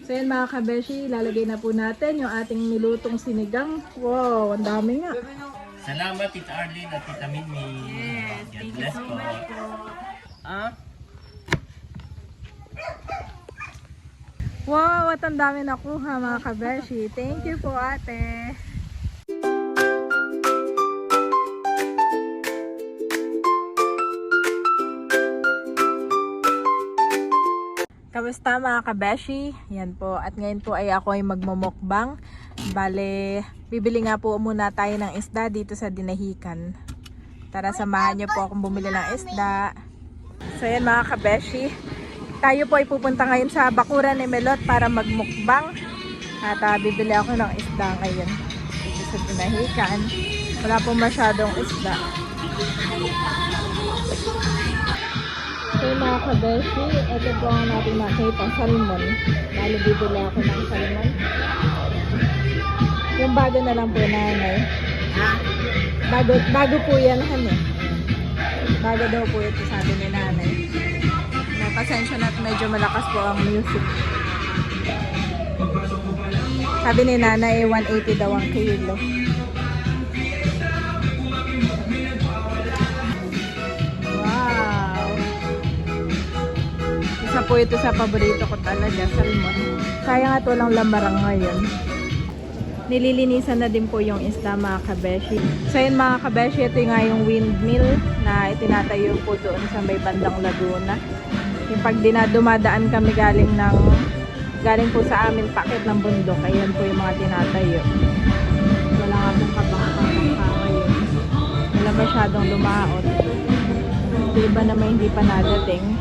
So yan mga kabeshi, lalagay na po natin yung ating nilutong sinigang. Wow, ang dami nga. Salamat Tita Arlene at Tita Mimi. Yes, God thank you bless so po. much po. Wow, at ang dami nakuha mga kabeshi. Thank you po ate. Kamusta mga kabeshi? Yan po. At ngayon po ay ako ay magmumukbang. Bale, bibili nga po muna tayo ng isda dito sa Dinahican. Tara, samahan niyo po akong bumili ng isda. So yan mga kabeshi. Tayo po ay pupunta ngayon sa Bakuran ni Melot para magmukbang. At bibili ako ng isda ngayon dito sa Dinahican. Wala po masyadong isda. So mga kabeshi, ito po ang natin nakita, salmon. Lalo bibili ako ng salmon. Yung bago na lang po nanay. Bago po yan han eh. Bago daw po ito sabi ni nanay. Pasensya na at medyo malakas po ang music. Sabi ni nanay 180 daw ang kilo. Isa po ito sa paborito ko talaga, salmon. Sayang at walang lamarang ngayon. Nililinisan na din po yung isda mga kabeshi. So yun mga kabeshi, ito nga yung windmill na itinatayo po doon sa may bandang Laguna. Yung pag dumadaan kami galing po sa amin pakit ng bundok, ayan po yung mga tinatayo. Wala nga pong kabangka ngayon. Wala masyadong lumaot. Ito iba naman hindi pa nadating.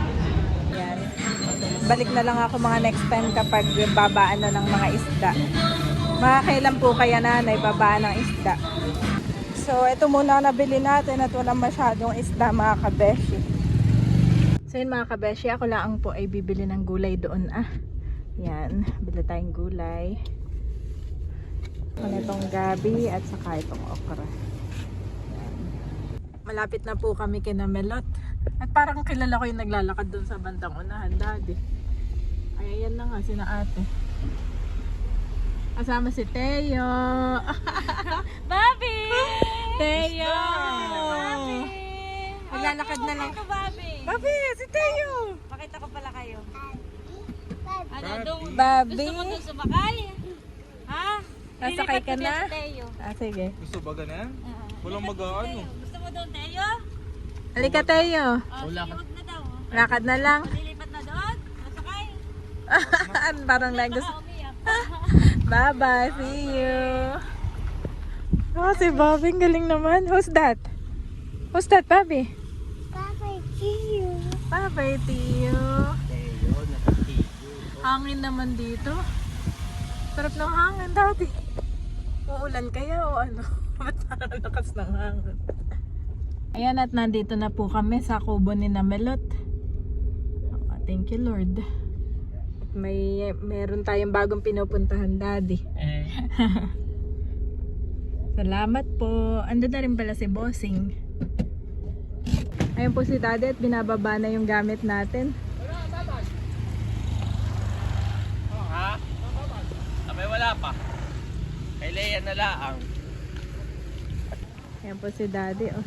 Balik na lang ako mga next time kapag babaan na ng mga isda. Mga kailan po kaya nanay babaan ng isda. So ito muna nabili natin at walang masyadong isda mga kabeshi. So yun mga kabeshi, ako lang po ay bibili ng gulay doon Yan, bili tayong gulay. Itong gabi at saka itong okra. Yan. Malapit na po kami kina Melot. At parang kilala ko yung naglalakad doon sa bandang unahan, daddy. Ay, ayan na nga, sina ate. Kasama si Teo. Bobby! Teo! Bobby! Maglalakad na lang. Bobby! Bobby, si Teo! Pakita ko pala kayo. Ano, Bobby! gusto mo doon sumakay? Ha? Nasakay ka na? Teo. Sige. Gusto ba ganyan? Walang mag-aano. Gusto mo doon, Teo? Halika Teo. Wala ka. Huwag na daw. Lakad na lang. Lilipat na doon? Nasakay? Parang like gusto. Baka umiyak. Bye bye, see you. Oh, si Bobby, ang galing naman. Who's that? Who's that, Bobby? Bye-bye, Teo. Bye bye, Tio. Hangin naman dito. Sarap ng hangin, daddy. Uulan kaya o ano? Ba't parang lakas ng hangin? Ayan at nandito na po kami sa kubo ni Namelot. Thank you Lord. At meron tayong bagong pinupuntahan, daddy. Salamat po. Ando na rin pala si Bossing. Ayun po si daddy at binababa na yung gamit natin. Ha? Abay wala pa. Kay Leia na laang. Ayan po si daddy. Oh.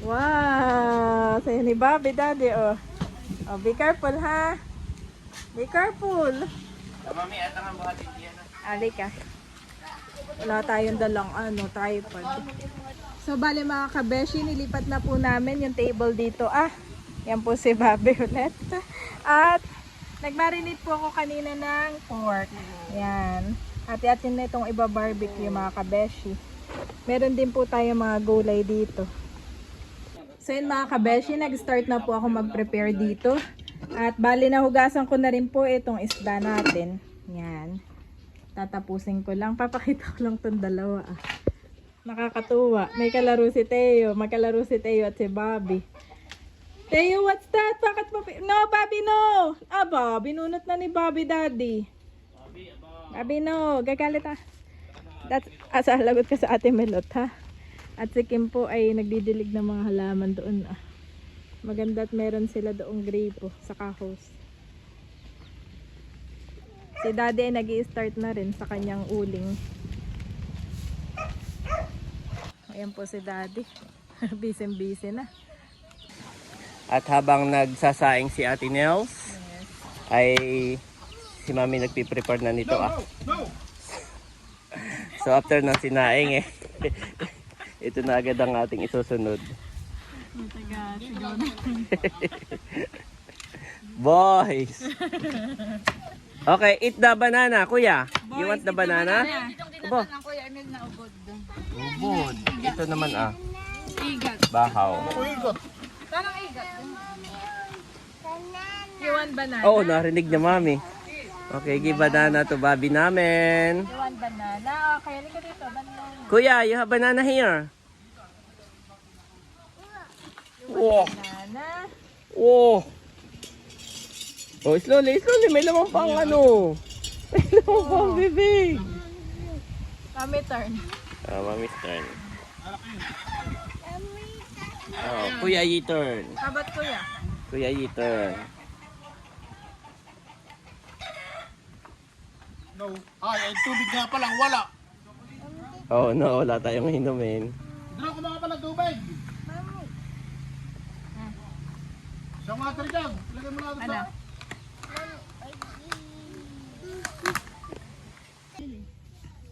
Wow! Sa'yo ni Bobby, daddy. Oh. Oh, be careful ha. Be careful. Mami, atang ang buhat hindi yan. Alika. Wala tayong dalang tripod. So bali mga kabeshi, nilipat na po namin yung table dito. Yan po si Bobby ulit. At nagmarinate po ako kanina ng pork. Yan. Hati-hatin na itong iba barbecue mga kabeshi. Meron din po tayo mga gulay dito. So yun mga kabeshi, nag-start na po ako mag-prepare dito. At bali nahugasan ko na rin po itong isda natin. Yan. Tatapusin ko lang. Papakita ko lang itong dalawa. Nakakatuwa. May kalaro si Teo. Magkalaro si Teo at si Bobby. Teo, what's that? Bakit mo? No, Bobby, no! Aba, binunot na ni Bobby, daddy. Bobby, no. Gagalit lagot ka sa ate Melot, ha? At si Kim po ay nagdidilig ng mga halaman doon. Maganda at meron sila doong gripo sa kahos. Si Daddy ay nag-i-start na rin sa kanyang uling. Ayan po si Daddy. Busy na. At habang nagsasaing si Ate Nels, ay si Mami nagpiprepare na nito So after ng sinaing ito na agad ang ating isusunod. Boys! Okay, eat the banana, kuya. You want the banana? Abo. Ubod. Ito naman bahaw. You want banana? Oo, narinig niya Mami. Okay, give banana to Bobby namin. You want banana? Okay, halika dito. Banana. Kuya, you have banana here. Wow. Banana. Oh. Oh, slowly. May lamang pang ano. May lamang pang bibig. Kami turn. Mami's turn. Oh, Kuya Yi turn. Kabat kuya. Kuya Yi turn. No. Ay, tubig nga palang wala. Oh no, wala tayong inumin. Doon ko mga pala tubig. Sa water jug. Lagyan mo lang sa...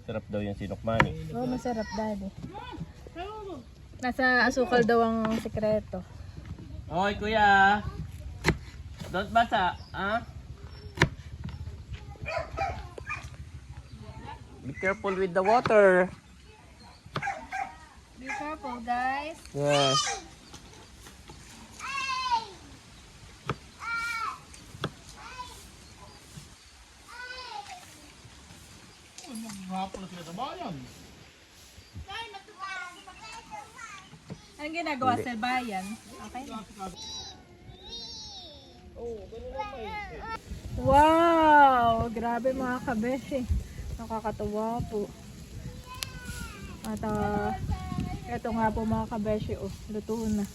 Sarap daw yung sinukmani. Oo, masarap Daddy. Nasa asukal daw ang sekreto. Hoy, kuya. Don't basa, ah? Be careful with the water. Be careful guys. Yes. Hapon na sila sa bayan. Anong ginagawa sa bayan? Okay. Wow! Grabe mga kabeshi. Nakakatuwa po. At ito nga po mga kabeshi. Oh, luto na.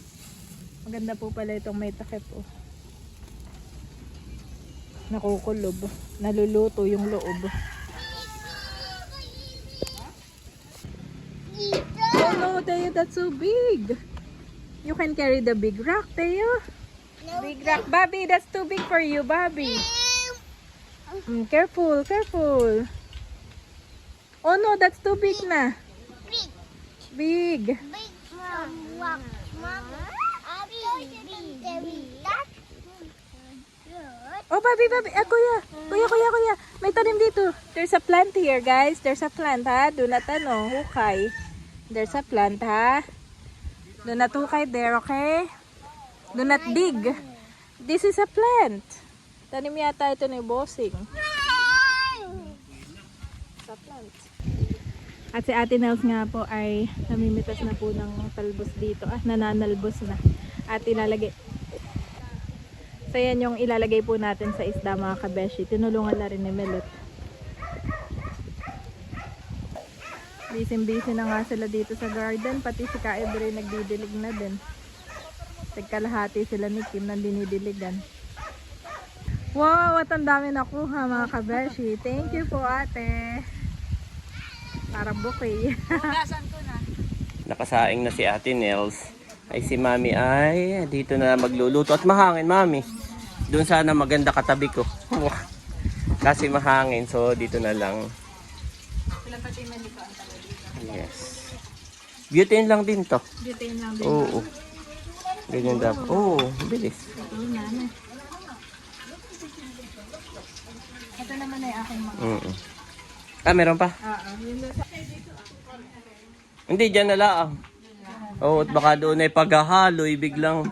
Maganda po pala itong may takip. Oh. Nakukulob. Naluluto yung loob. Oh no, Teo, that's so big. You can carry the big rock, Teo. Big rock. Bobby, that's too big for you, Bobby. Careful, careful. Oh no, that's too big na. Big. Big mom. Oh, Bobby. Kuya. May tanim dito. There's a plant here, guys. There's a plant, ha? Do not, hukay. There's a plant, ha? Do not hukay there, okay? Do not dig. This is a plant. Tanim yata ito ni Bossing. Sa plant. At si Ate Nels nga po ay namimitas na po ng talbos dito. Nananalbos na. At ilalagay. So yan yung ilalagay po natin sa isda mga kabeshi. Tinulungan na rin ni Melot. Busy na nga sila dito sa garden. Pati si Kaedre nagdidilig na din. Tagkalahati sila ni Kim na dinidiligan. Wow! At ang dami nakuha mga kabeshi. Thank you po ate. Parang bouquet. Nakasaing na si Ate Nels. Ay si Mami ay dito na magluluto. At mahangin, Mami. Doon sana maganda katabi ko. Kasi mahangin. So dito na lang. Yes. Butane lang din to. Butane lang din. Oo. Ganyan dapat. Oo, bilis. Ito naman ay aking mga. Meron pa? Hindi, dyan na lang. Oo, at baka doon ay paghahaloy biglang.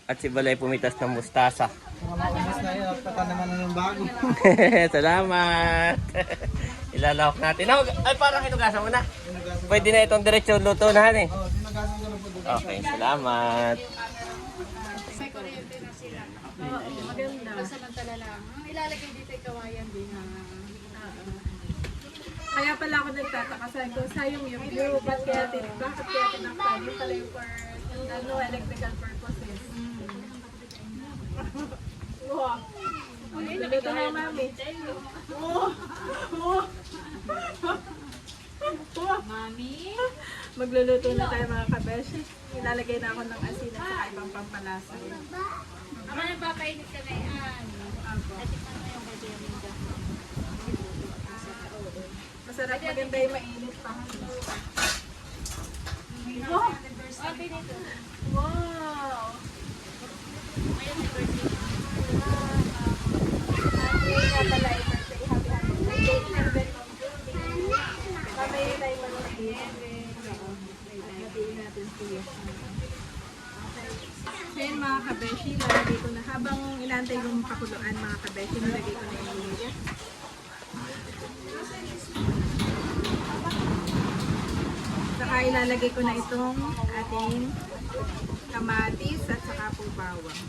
At si Balay pumitas ng mustasa. Mas na yun. Patanaman na ng bago. Salamat. Ilalawak natin. Ay, parang hinugasan mo na. Pwede na itong diretsyo luto na, eh. Oh, sinagasan ko na po doon. Okay, salamat. Samantala lang. Ilalagay dito yung kawayan din. Kaya pala ako nagtataka. Sabi ko, sayang yung view. Bakit kaya tinakpan? Yung pala yung for Ano, electrical purposes. Wow. Nagluto na yung mami. Mami? Magluluto na tayo mga kabeshi. Ilalagay na ako ng asin at saka ibang pampalasa. Ama, nagpapainit ka na yan. Natikman mo yung baby yung minda. Masarap, maganda yung mainit pa. Okay nito. Wow! Ayun, may birthday. Happy nga pala yung birthday. Happy. Mamaya tayo mag-birthday. Hatiin natin siya. So yun mga kabeshi, nalagay ko na. Habang inaantay yung pakuluan mga kabeshi, nalagay ko na yung luya. Saka ilalagay ko na itong ating kamatis at saka po bawang.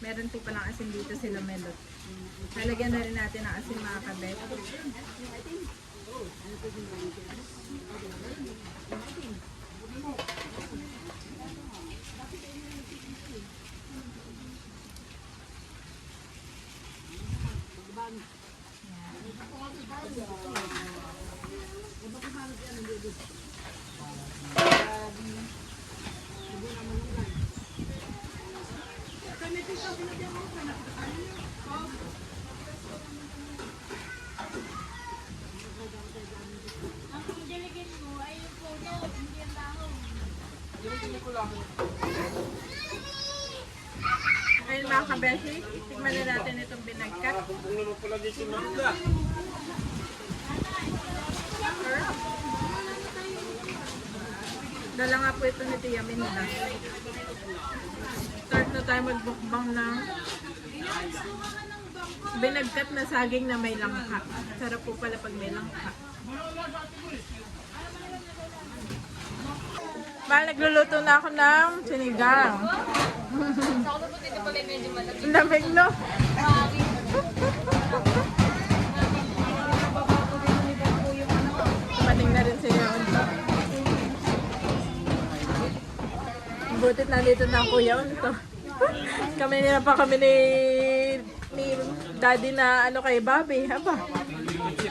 Meron po palang asin dito sila Melot. Lalagyan na rin natin ang asin mga kabet. Ang diligin mo ay yung puno, hindi ang dahon. Ayun mga kabeshi, tikman na natin itong binagkat. Dala nga po ito ni Tia Minda. Start na tayo magbukbang ng binagkat na saging na may langka. Sarap po pala pag may langka. Mahal, nagluluto na ako ng sinigang. Ang lamig, no? Mating na rin siya yun. Butit na dito ng kuya ito. Kami nila pa kami ni daddy na ano kay Bobby, haba.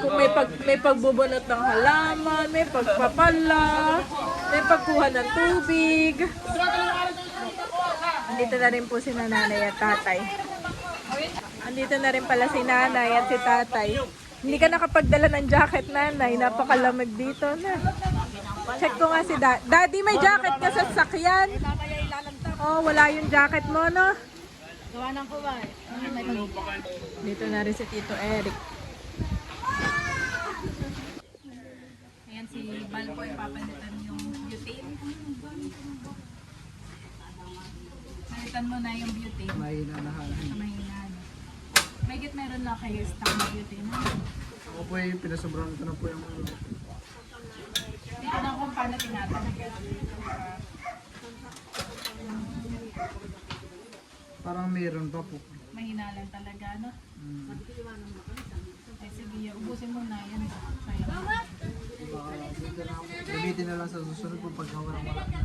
Kung may pagbubunot ng halaman, may pagpapala, may pagkuha ng tubig. Andito na rin po si nanay at tatay. Andito na rin pala si nanay at si tatay. Hindi ka nakapagdala ng jacket, nanay. Napakalamig dito na. Check ko nga si Daddy, may jacket ka sa sakyan. Oh, wala yung jacket mo, no? Gawa ng kuwa. Dito na rin si Tito Eric. Ayan si Balboy, papalitan yung butane. Palitan mo na yung butane. Mahina na Mahina. May meron na kayo stock na butane. Ako po yung pinasobrang ito na po yung Dito na kung paano tinatanong. parang meron pa po. Mahina lang talaga, no? Ay, sige, ubusin mo na yan. Sayang. Gamitin na lang sa susunod po pag walang wala.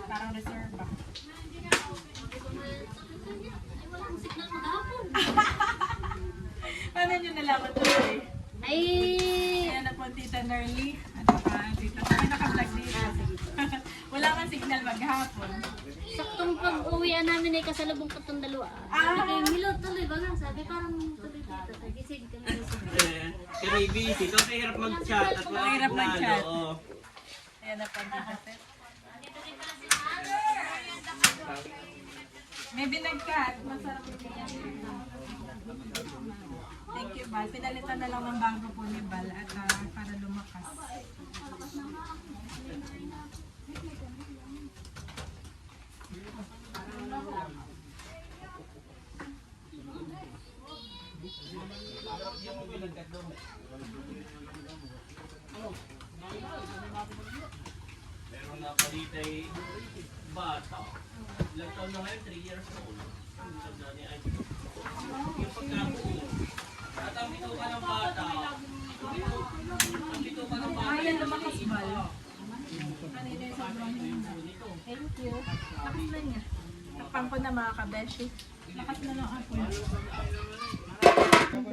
Parang reserve ba? Paano nyo nalaman ito eh? Ay! Ayan na po Tita Nerly. At saka Tita. May naka-vlog dito. Wala kang signal maghapon. Saktong pag-uwian namin ay kasalubong ko itong dalawa. Sabi ko, Milo, tuloy ba nga? Sabi, parang tuloy dito. Gisig ka na. Kaya busy. Ito hirap mag-chat at wala Mahirap mag-chat. Oo. Ayan na po Tita Seth. May binagkat. Masarap yung yan. Thank you, Bal. Pinalitan na lang ng bago po ni Bal at para lumakas. Meron na pa dito ay bata. Ilang taon na ngayon? 3 years old. Yung pagkabuo. Ayan, lumakas bal. Kanina yung sobrang hina. Thank you. Lakas na niya. Takpan ko na mga kabeshi. Lakas na lang ako.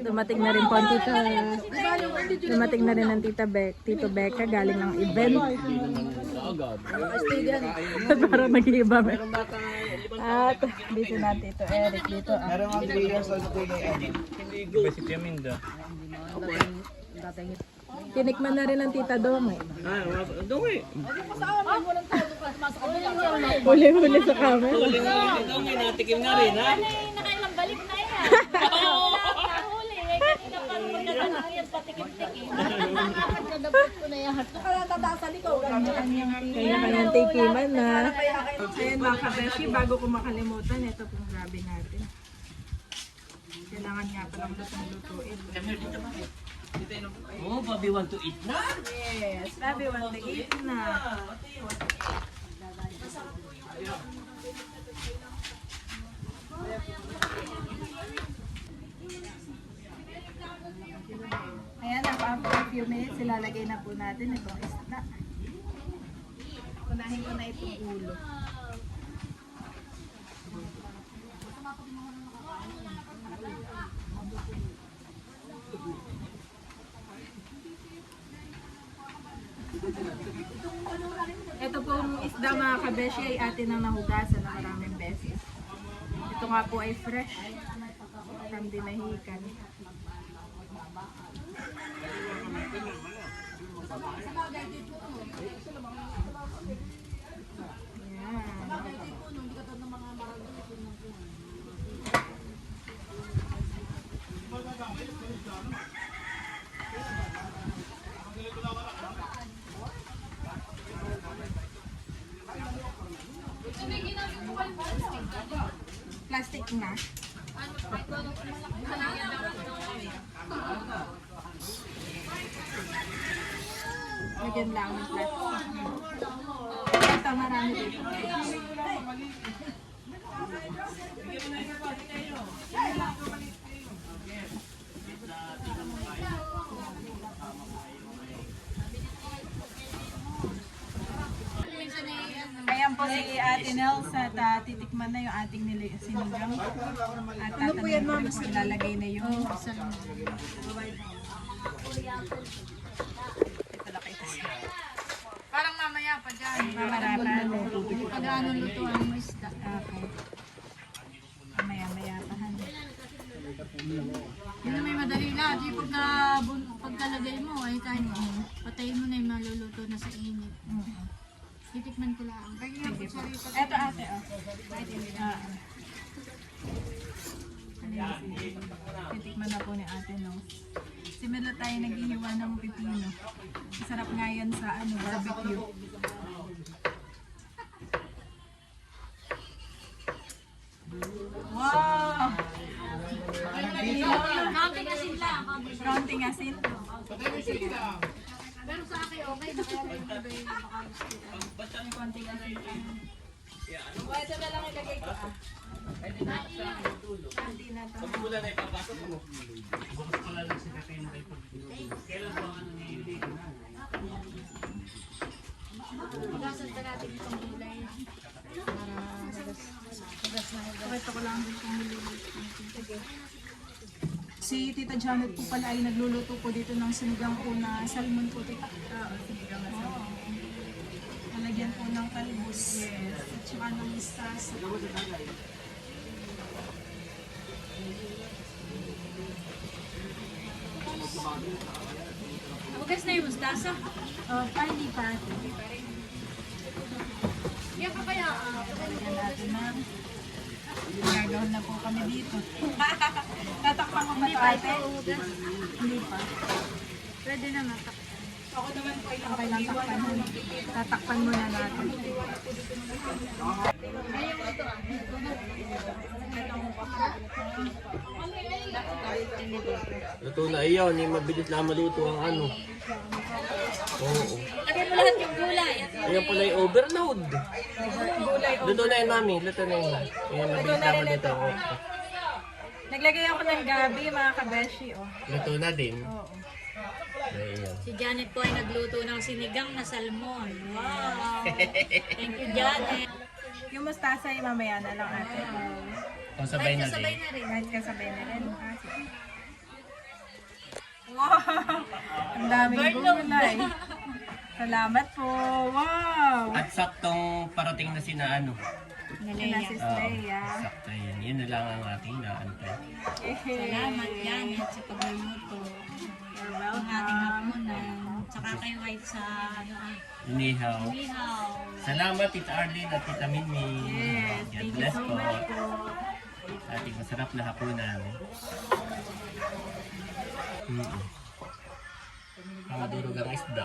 Dumating na rin po ang tita. Dumating na rin ang Tito Becca galing ng event. Parang nag-iiba. At busy na Tito Eric dito. Meron ang 3 years old po yung Iba si Tia Minda. Tinikman na rin ang Tita Dong eh. Dungi. Huli-huli sa camera. Dungi, natikim na rin, ha? Nakailang balik na yan. Nahuli. Kanina pa magkakaroon yan patikim-tikim. Nakadabot ko na yan. Kanya-kanyang tikiman na. Ayan mga kabeshi, bago ko makalimutan, ito pong grabe natin. Kailangan nga palang lutong-lutuin. Oh, Bobby want to eat na? Yes, Bobby want to eat na. Ayan, after a few minutes, ilalagay na po natin itong isda. Unahin ko na itong ulo. Ito pong isda mga kabeshi ay atin ang nahugasan na maraming beses. Ito nga po ay fresh from dinahikan. Plastic na. Lagyan lang ng plastic. Ito marami dito. Ayan po si Ate Nels at titikman na yung ating sinigang. At tatanungin ko ilalagay na yung ito na kayo. Parang mamaya pa dyan. Mamarapan. Pag ano lutuan mo isda. Okay. Mamaya pa han. Yun na may madali na. Di pagkalagay mo ay kain mo. Patayin mo na yung maluluto na sa init. Titikman ko lang. Ito ate, oh. Titikman na po ni ate, no? Simula tayo naghihiwa ng pipino. Masarap nga yan sa barbecue. Wow! Kaunting asin lang. Counting asin. Pero sa akin okay na kaya may iba yung baka gusto. Counting asin. O, ito na lang ilagay ko, ah. Hindi na to. Hugasan pa natin itong gulay. Pakita ko lang din kung niluluto. Sige. Si Tita Janet po pala ay nagluluto po dito ng sinigang po na salmon po, Tita. Sinigang na salmon. Nalagyan po ng talbos. Yes. At saka ng mustasa. Hugas na yung mustasa. Hindi pa. Yan ka kaya. Lagyan natin na. Gagawin na po kami dito. Tatakpan mo ba ito, ate? Hindi pa. Pwede na matak. Ako naman po ay okay lang takpan mo. Tatakpan muna natin. Luto na iyaw, ni mabilis lang maluto ang ano. Oo. Lagay mo lahat yung gulay. Ayan pala yung overload. Luto na yun, mami. Luto na yun. Ayan, mabilis lang maluto ang okra. Naglagay ako ng gabi, mga kabeshi, oh. Luto na din. Oo. Ayan. Si Janet po ay nagluto ng sinigang na salmon. Wow! Thank you, Janet. Yung mustasa ay mamaya na lang ate. O, sabay na Sabay din. na rin. Kahit kasabay na rin. Ah, sige. Wow! Ang daming gulay. Salamat po. Wow! At saktong parating na sina ano. Sina Sis Leia. Sakto yun. Yun na lang ang ating naantay. Salamat, Janet, sa pagluluto. Ang ating hapunan. Tsaka kay White sa Inihaw. ihaw. Salamat, Tita Arlene at Tita Mimi. Yes, God thank you bless so po. much po. Ating masarap na hapunan. Madurog ang isda.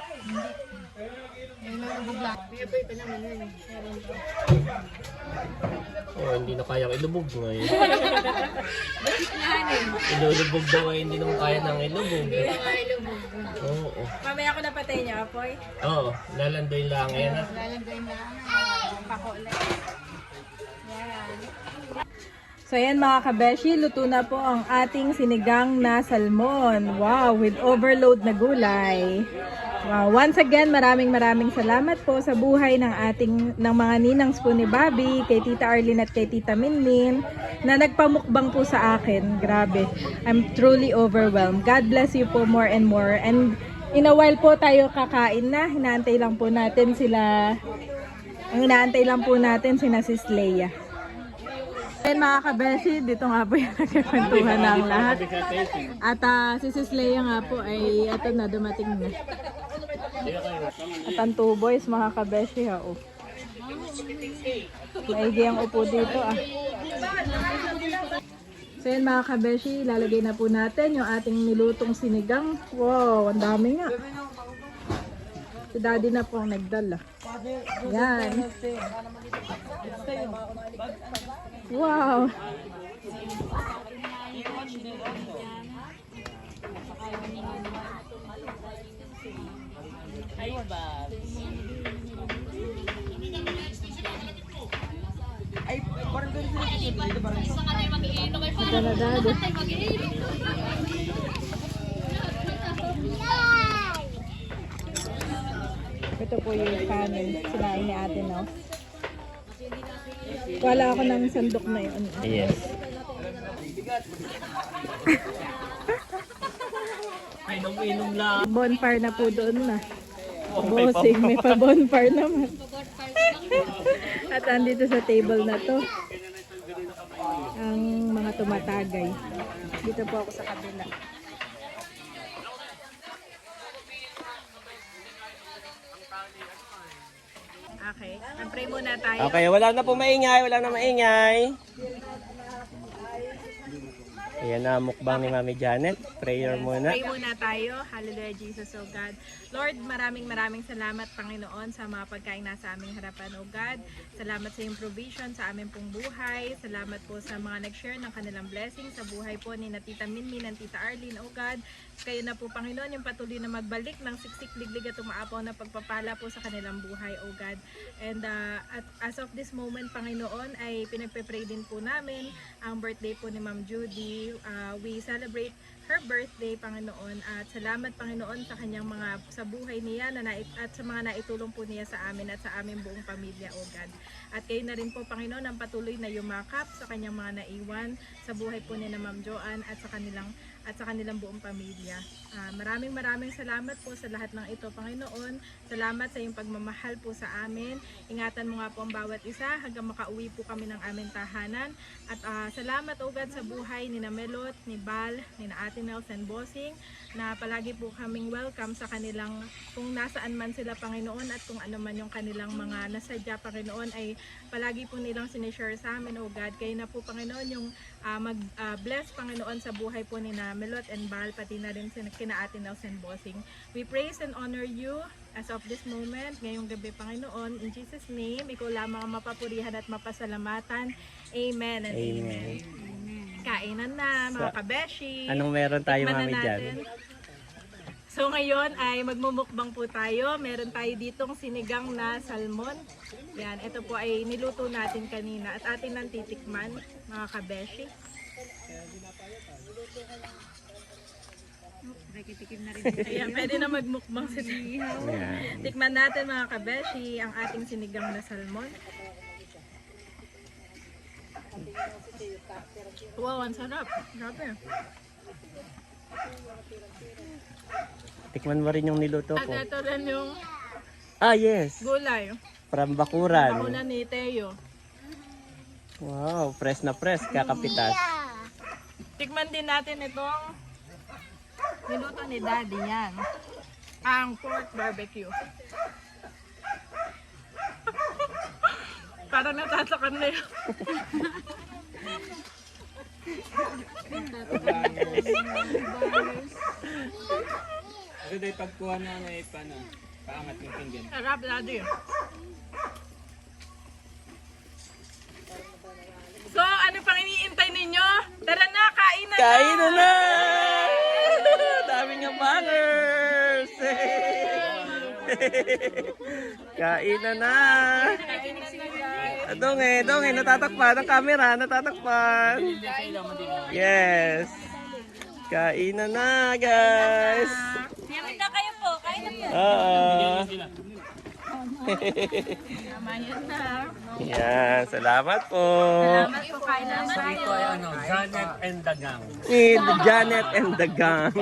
Oh, hindi na kayang ilubog ngayon. Ilulubog daw ay hindi naman kaya ng ilubog. Oo. Mamaya ko napatay niya, Apoy. Oo, lalandoy lang yan. Pako ulit. So ayan mga kabeshi, luto na po ang ating sinigang na salmon. Wow, with overload na gulay. Wow, once again, maraming salamat po sa buhay ng mga ninangs po ni Bobby, kay Tita Arlene at kay Tita Minmin, na nagpamukbang po sa akin. Grabe, I'm truly overwhelmed. God bless you po more and more. And in a while po tayo kakain na. Hinaantay lang po natin sila. Ang inaantay lang po natin sina Sis Leia. Ayan mga kabeshi, dito nga po yung nagkakwentuhan ng lahat. At si Sis Leia nga po ay ito na, dumating na. At ang 2 boys mga kabeshi ha. Oh. Maigi ang upo dito ah. So yun mga kabeshi, lalagay na po natin yung ating nilutong sinigang. Wow, ang dami nga. Si Daddy na po ang nagdala. Yan. Wow. Ito na Daddy. Ito po yung kanin. Sinain ni ate now. Wala ako ng sandok na yun. Yes. Ay, inom lang. Bonfire na po doon na. Bossing, may pa bonfire naman. At andito sa table na to ang mga tumatagay. Dito po ako sa kabila. Okay, pray muna tayo. Okay, wala na po maingay, wala na maingay. Ayan na, mukbang ni Mami Janet. Prayer muna. Pray muna tayo. Hallelujah, Jesus, O God. Lord, maraming salamat, Panginoon, sa mga pagkain nasa aming harapan, O God. Salamat sa iyong provision sa aming pong buhay. Salamat po sa mga nag-share ng kanilang blessing sa buhay po ni Tita Minmin and Tita Arlene, O God. Kayo na po, Panginoon, yung patuloy na magbalik ng siksik, liglig at umaapaw na pagpapala po sa kanilang buhay, O God. And as of this moment, Panginoon, ay pinagpe-pray din po namin ang birthday po ni Ma'am Judy. We celebrate her birthday, Panginoon, at salamat, Panginoon, sa kanyang sa buhay niya at sa mga naitulong po niya sa amin at sa aming buong pamilya, O God. At kayo na rin po, Panginoon, ang patuloy na yumakap sa kanyang mga naiwan sa buhay po ni na Ma'am Joanne at sa kanilang buong pamilya. Maraming salamat po sa lahat ng ito, Panginoon. Salamat sa iyong pagmamahal po sa amin. Ingatan mo nga po ang bawat isa hanggang makauwi po kami ng aming tahanan. At salamat, O God, sa buhay ni na Melot, ni Bal, ni na Ate Nels and Bossing, na palagi po kaming welcome sa kanilang, kung nasaan man sila, Panginoon, at kung ano man yung kanilang mga nasadya, Panginoon, ay palagi po nilang sinishare sa amin, O God. Kayo na po, Panginoon, yung mag-bless, Panginoon, sa buhay po ni na Melot and Bal, pati na rin kina Ate Nels and Bossing. We praise and honor you as of this moment, ngayong gabi, Panginoon. In Jesus' name, ikaw lamang ang mapapurihan at mapasalamatan. Amen and amen. Kainan na, mga kabeshi. Anong meron tayo, Tikman na Mami natin. Janet? So ngayon ay magmumukbang po tayo. Meron tayo ditong sinigang na salmon. Yan, ito po ay niluto natin kanina at atin nang titikman, mga kabeshi. Ayan, pwede na magmukbang si Tihaw. Ayan. Tikman natin mga kabeshi ang ating sinigang na salmon. Wow, ang sarap. Grabe. Tikman mo rin yung niluto At ko. ito rin yung Ah, yes. gulay. From Bakuran. Bakuna ni Teo. Wow, fresh na fresh. Kakapitas. Tikman din natin itong niluto ni Daddy yan. Ang pork barbecue. Parang natatakan na yun. Kasi dahil pagkuha na may paangat yung pinggan. Sarap, Daddy. So, ano pang iniintay ninyo? Tara na, kain na! Kain na na! Dami nga bangers! Kain na na! Dong eh, natatakpan ang camera, natatakpan. Yes! Kain na na, guys! Yamin na kayo po, kain na po. Namayan na. Yan, salamat po. Salamat po, kain na tayo. Janet and the gang. With Janet and the gang.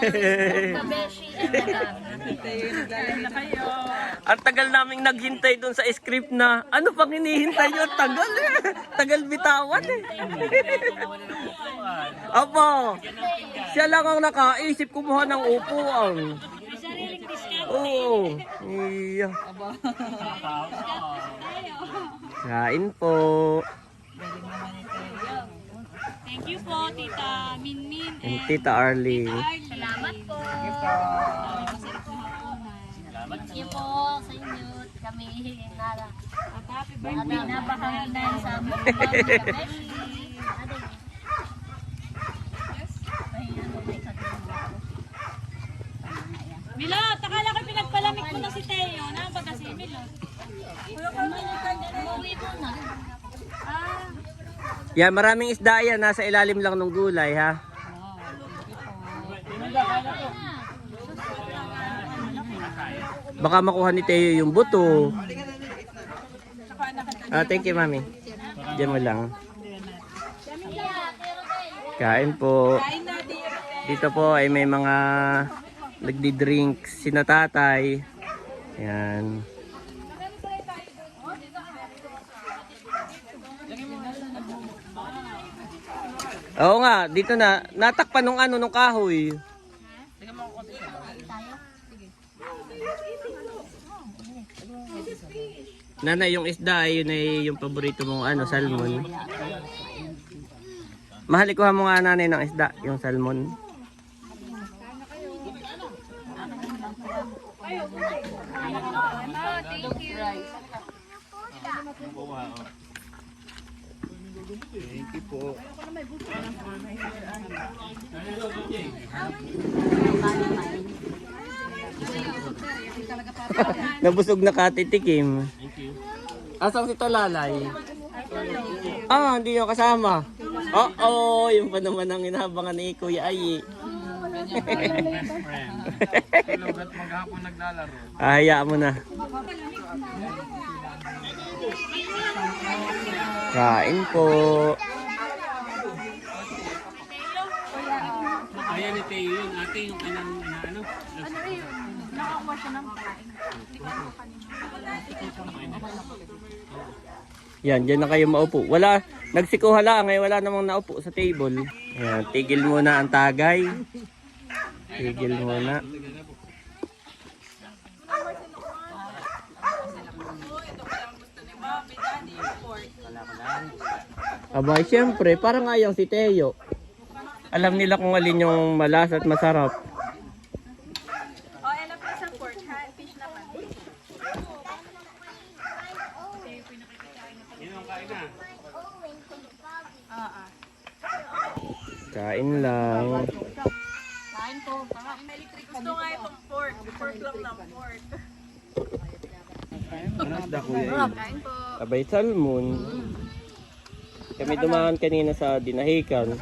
Kabeshi and the gang. Kain na kayo. Ang tagal naming naghintay dun sa script na ano pang hinihintay nyo? Tagal eh. Tagal bitawan eh. Apo, siya lang ang nakaisip kumuha ng upuan. May sariling discount. Oo. Iya. Kain po. Thank you po, Tita Minmin And Tita Arlie. Arlie. Salamat po. Masarap po hapunan. Thank you po sa inyo. Kami nara. Happy birthday. Napakahina sa amin. Kabeshi. Milot, akala ko pinagpalamig mo na si Teo. Na ba kasi Milot? Umuwi mo na. Yan, maraming isda yan. Nasa ilalim lang ng gulay ha. Baka makuha ni Teo yung buto. Ah, thank you, mami. Diyan mo lang. Kain po. Dito po ay may mga nagdi-drink sina tatay. Yan. Oo nga, dito na. Natakpan nung ano, nung kahoy. Nanay, yung isda, yun ay yung paborito mong ano, salmon. Mahalikuhan mo nga nanay ng isda, yung salmon. Thank you po. Nabusog na katitikim. Asang si Talalay? Ah, hindi nyo kasama. Oo, yung pa naman ang inahabangan ni Kuya Ayi. Tulog at maghapon naglalaro. Hayaan mo na. Kain po. Ayan ni Teo yun. Ate yung kanang ano? Nakakuha siya ng kain. Yan, dyan na kayo maupo. Wala, nagsikuha lang eh. Wala namang naupo sa table. Ayan, tigil muna ang tagay. Tigil muna. Abay, siyempre, parang ayaw si Teo. Alam nila kung alin yung malas at masarap. Oh, and up sa pork, ha? Fish naman. Kain lang. Kain po. Gusto nga itong pork. Pork lang ng pork. Abay, salmon. Kami dumaan kanina sa Dinahican.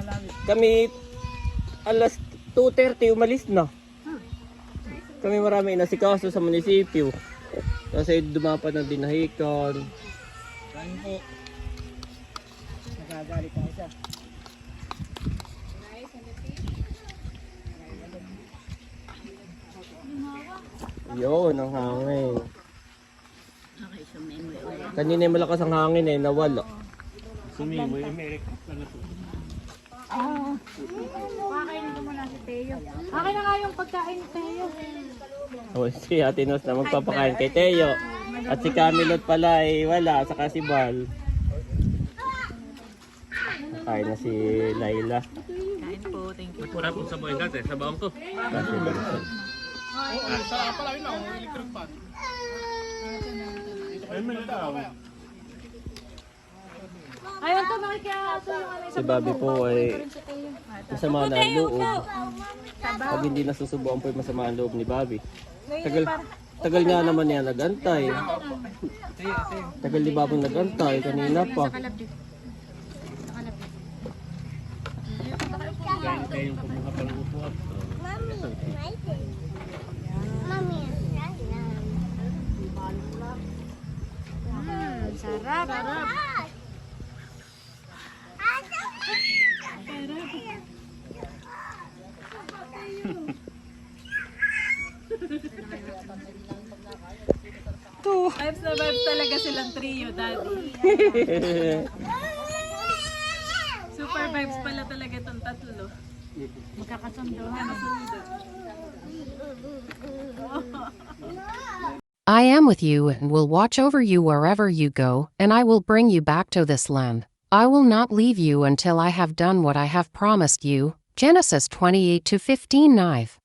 Kami alas 2:30 umalis na. Kami marami inasikaso sa munisipyo. Kasi dumapat ng Dinahican. Kain po. Nagagalit ang isa. Yun, ang hangin. Kanina yung malakas ang hangin eh, nawala. Sumimoy, Amerika. Akin na nga yung pagkain, Teo. O, si Ate Nos na magpapakain kay Teo. At si Camilot pala ay wala, saka si Bal. Kain na si Laila. Kain po, thank you. Pura po sa buhay natin, sa baong ko. Kasi Bal. Sa pala yun ako, electric pan. Ay, may tao. Ayun to, nakikiaso yung ano. Si Bobby po ay masama na ang loob. Pag hindi nasusubuan po yung masama ang loob ni Bobby. Tagal nga naman niya nagantay. Tagal ni Bobby nagantay, kanina pa. Kain kayo kumuha pang upuan. Sarap. Vibes na vibes talaga silang trio, Daddy. Super vibes pala talaga itong tatlo. Magkakasunduhan. I am with you and will watch over you wherever you go, and I will bring you back to this land. I will not leave you until I have done what I have promised you. Genesis 28:15.